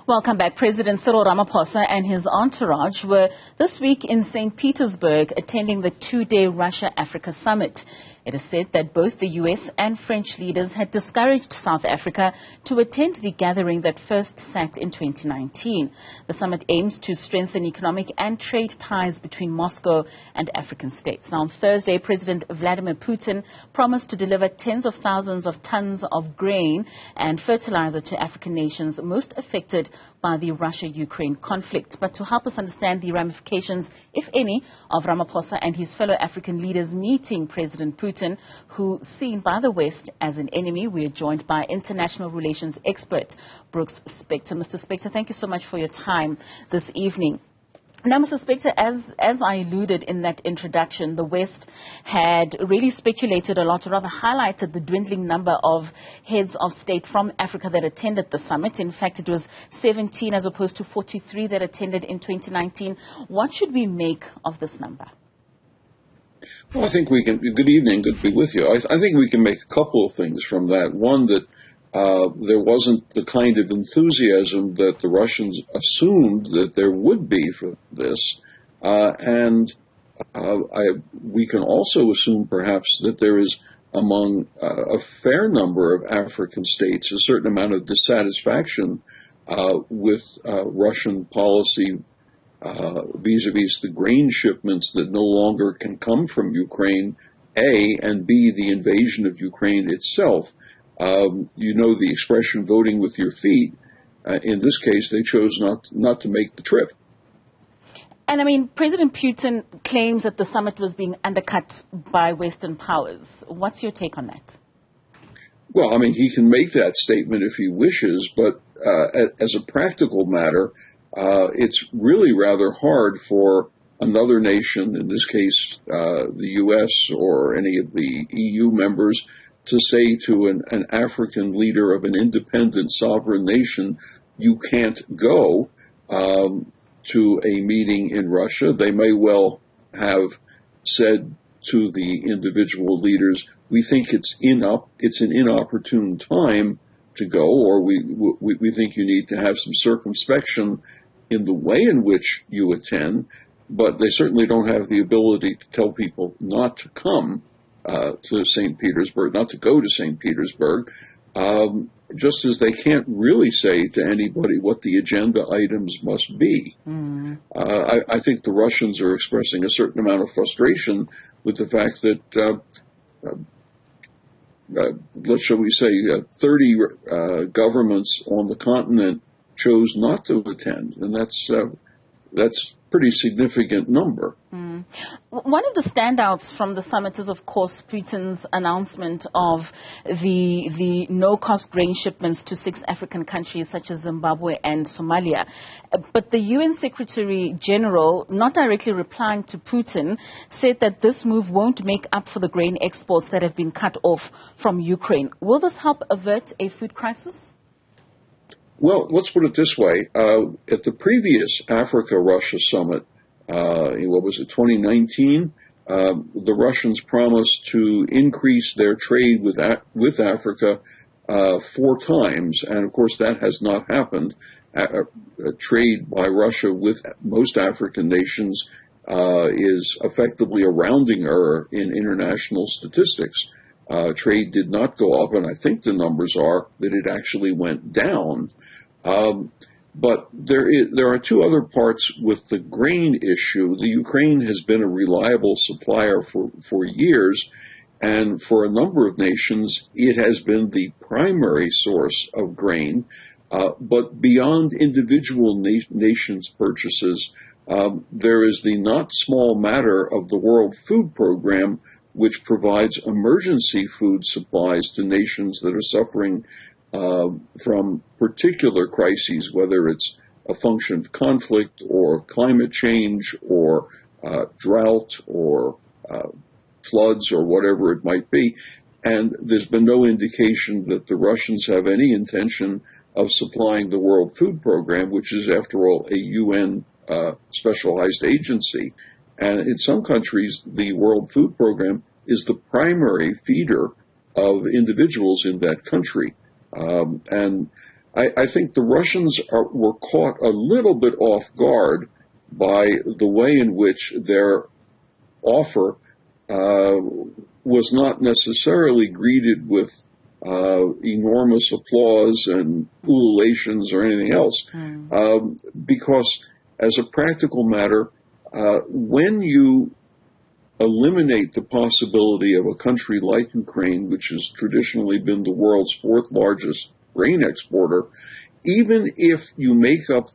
Welcome back. President Cyril Ramaphosa and his entourage were this week in St. Petersburg attending the two-day Russia-Africa summit. It is said that both the U.S. and French leaders had discouraged South Africa to attend the gathering that first sat in 2019. The summit aims to strengthen economic and trade ties between Moscow and African states. Now, on Thursday, President Vladimir Putin promised to deliver tens of thousands of tons of grain and fertilizer to African nations most affected by the Russia-Ukraine conflict. But to help us understand the ramifications, if any, of Ramaphosa and his fellow African leaders meeting President Putin, who seen by the West as an enemy, we are joined by international relations expert Brooks Spector. Mr. Spector, thank you so much for your time this evening. Now, Mr. Spector, as I alluded in that introduction, the West had really speculated a lot, or rather highlighted the dwindling number of heads of state from Africa that attended the summit. In fact, it was 17 as opposed to 43 that attended in 2019. What should we make of this number? Well, I think we can. Good evening. Good to be with you. I think we can make a couple of things from that. One, that there wasn't the kind of enthusiasm that the Russians assumed that there would be for this. We can also assume perhaps that there is among a fair number of African states a certain amount of dissatisfaction with Russian policy vis-a-vis the grain shipments that no longer can come from Ukraine, A, and B, the invasion of Ukraine itself. You know the expression voting with your feet. In this case, they chose not to make the trip. And I mean, President Putin claims that the summit was being undercut by Western powers. What's your take on that? Well, I mean, he can make that statement if he wishes, but as a practical matter, it's really rather hard for another nation, in this case the U.S. or any of the EU members, to say to an African leader of an independent sovereign nation, you can't go to a meeting in Russia. They may well have said to the individual leaders, we think it's an inopportune time to go, or we think you need to have some circumspection in the way in which you attend, but they certainly don't have the ability to tell people not to come to St. Petersburg, not to go to St. Petersburg, just as they can't really say to anybody what the agenda items must be. I think the Russians are expressing a certain amount of frustration with the fact that, shall we say, 30 governments on the continent chose not to attend, and that's pretty significant number. One of the standouts from the summit is, of course, Putin's announcement of the no-cost grain shipments to 6 African countries such as Zimbabwe and Somalia. But the UN Secretary General, not directly replying to Putin, said that this move won't make up for the grain exports that have been cut off from Ukraine. Will this help avert a food crisis? Well, let's put it this way. At the previous Africa-Russia summit, what was it, 2019, the Russians promised to increase their trade with Africa 4 times, and of course that has not happened. Trade by Russia with most African nations is effectively a rounding error in international statistics. Trade did not go up, and I think the numbers are that it actually went down. But there are 2 other parts with the grain issue. The Ukraine has been a reliable supplier for years, and for a number of nations, it has been the primary source of grain. But beyond individual nations' purchases, there is the not small matter of the World Food Program, which provides emergency food supplies to nations that are suffering from particular crises, whether it's a function of conflict or climate change or drought or floods or whatever it might be. And there's been no indication that the Russians have any intention of supplying the World Food Program, which is, after all, a UN specialized agency. And in some countries, the World Food Program is the primary feeder of individuals in that country. And I think the Russians were caught a little bit off guard by the way in which their offer was not necessarily greeted with enormous applause and ululations or anything else. Because as a practical matter, when you eliminate the possibility of a country like Ukraine, which has traditionally been the world's fourth largest grain exporter, even if you make up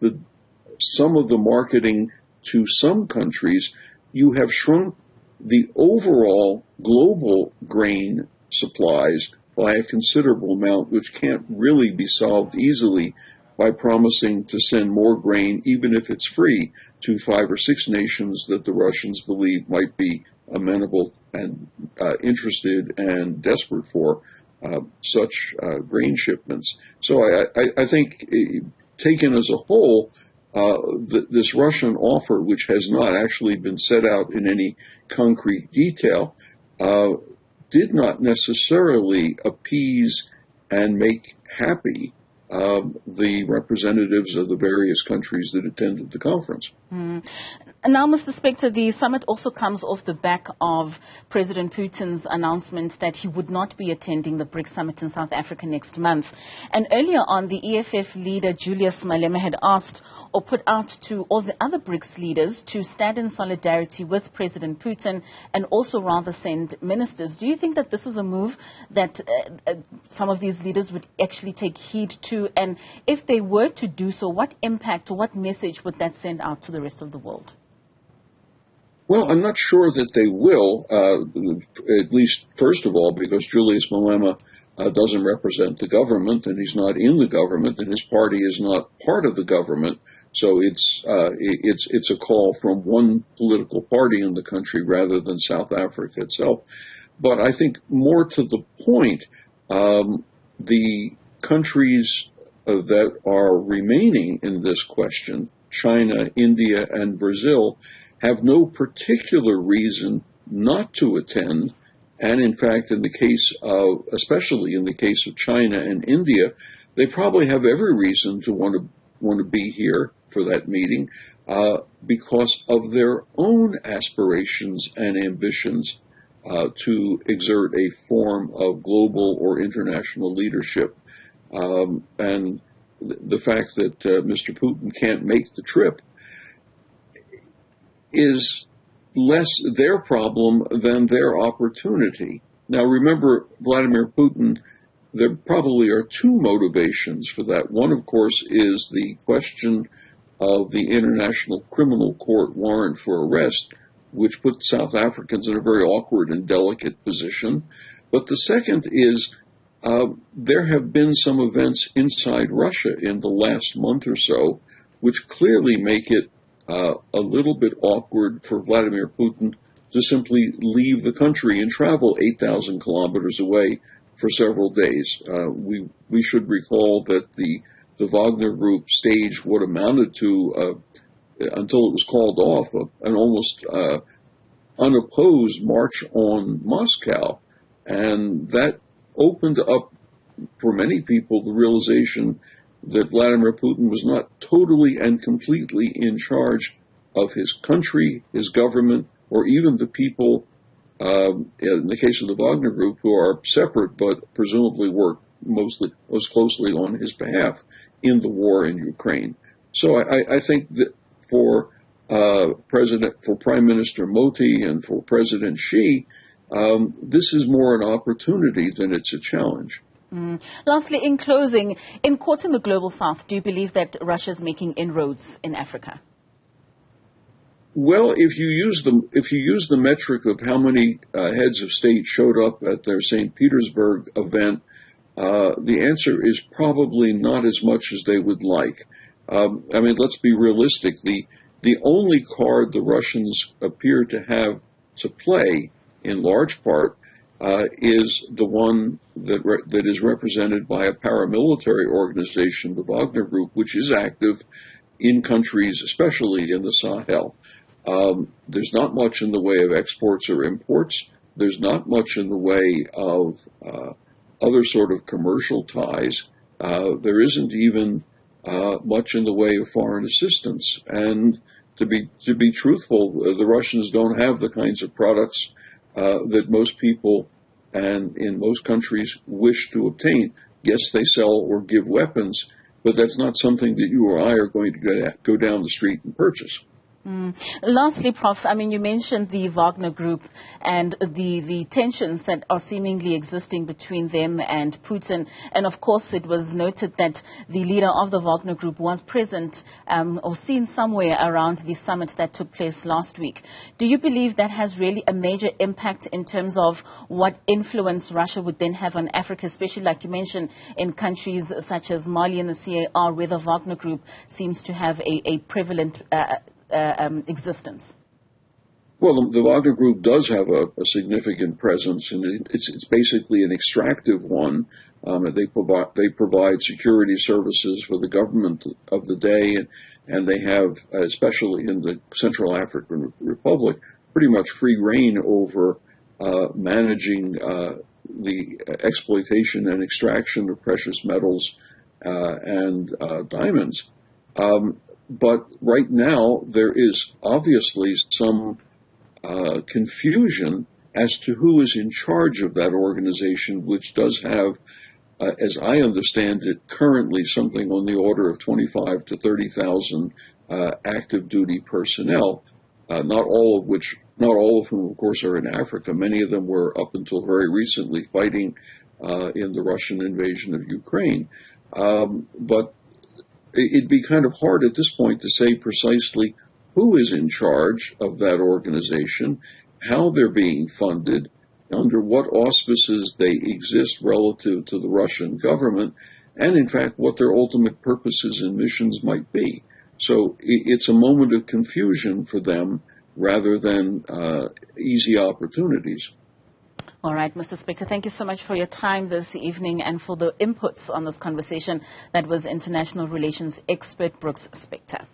some of the marketing to some countries, you have shrunk the overall global grain supplies by a considerable amount, which can't really be solved easily by promising to send more grain, even if it's free, to 5 or 6 nations that the Russians believe might be amenable and interested and desperate for such grain shipments. So I think, taken as a whole, this Russian offer, which has not actually been set out in any concrete detail, did not necessarily appease and make happy the representatives of the various countries that attended the conference. And now, Mr. Spector, the summit also comes off the back of President Putin's announcement that he would not be attending the BRICS summit in South Africa next month. And earlier on, the EFF leader, Julius Malema, had asked or put out to all the other BRICS leaders to stand in solidarity with President Putin and also rather send ministers. Do you think that this is a move that some of these leaders would actually take heed to? And if they were to do so, what impact or what message would that send out to the rest of the world? Well, I'm not sure that they will, at least, first of all, because Julius Malema doesn't represent the government, and he's not in the government, and his party is not part of the government. So it's a call from one political party in the country rather than South Africa itself. But I think more to the point, the countries that are remaining in this question, China, India, and Brazil, have no particular reason not to attend. And in fact, especially in the case of China and India, they probably have every reason to want to be here for that meeting because of their own aspirations and ambitions to exert a form of global or international leadership. And the fact that Mr. Putin can't make the trip is less their problem than their opportunity. Now, remember, Vladimir Putin, there probably are two motivations for that. One, of course, is the question of the International Criminal Court warrant for arrest, which put South Africans in a very awkward and delicate position. But the second is there have been some events inside Russia in the last month or so which clearly make it a little bit awkward for Vladimir Putin to simply leave the country and travel 8,000 kilometers away for several days. We should recall that the Wagner Group staged what amounted to, until it was called off, an almost unopposed march on Moscow. And that opened up for many people the realization that Vladimir Putin was not totally and completely in charge of his country, his government, or even the people, in the case of the Wagner Group, who are separate but presumably work most closely on his behalf in the war in Ukraine. So I think that for Prime Minister Modi and for President Xi, this is more an opportunity than it's a challenge. Lastly, in closing, in courting the Global South, do you believe that Russia is making inroads in Africa? Well, if you use the metric of how many heads of state showed up at their St. Petersburg event, the answer is probably not as much as they would like. I mean, let's be realistic. The only card the Russians appear to have to play, in large part, is the one that is represented by a paramilitary organization, the Wagner Group, which is active in countries, especially in the Sahel. There's not much in the way of exports or imports. There's not much in the way of other sort of commercial ties. there isn't even much in the way of foreign assistance. And to be truthful, the Russians don't have the kinds of products that most people and in most countries wish to obtain. Yes, they sell or give weapons, but that's not something that you or I are going to go down the street and purchase. Lastly, Prof, I mean, you mentioned the Wagner Group and the tensions that are seemingly existing between them and Putin. And of course, it was noted that the leader of the Wagner Group was present or seen somewhere around the summit that took place last week. Do you believe that has really a major impact in terms of what influence Russia would then have on Africa, especially like you mentioned in countries such as Mali and the CAR, where the Wagner Group seems to have a prevalent existence? Well, the Wagner Group does have a significant presence, and it's basically an extractive one. They provide security services for the government of the day, and they have, especially in the Central African Republic, pretty much free reign over managing the exploitation and extraction of precious metals and diamonds. But right now, there is obviously some confusion as to who is in charge of that organization, which does have, as I understand it, currently something on the order of 25 to 30,000 active duty personnel, not all of whom, of course, are in Africa. Many of them were, up until very recently, fighting in the Russian invasion of Ukraine. But it'd be kind of hard at this point to say precisely who is in charge of that organization, how they're being funded, under what auspices they exist relative to the Russian government, and in fact what their ultimate purposes and missions might be. So it's a moment of confusion for them rather than easy opportunities. All right, Mr. Spector, thank you so much for your time this evening and for the inputs on this conversation. That was International Relations Expert Brooks Spector.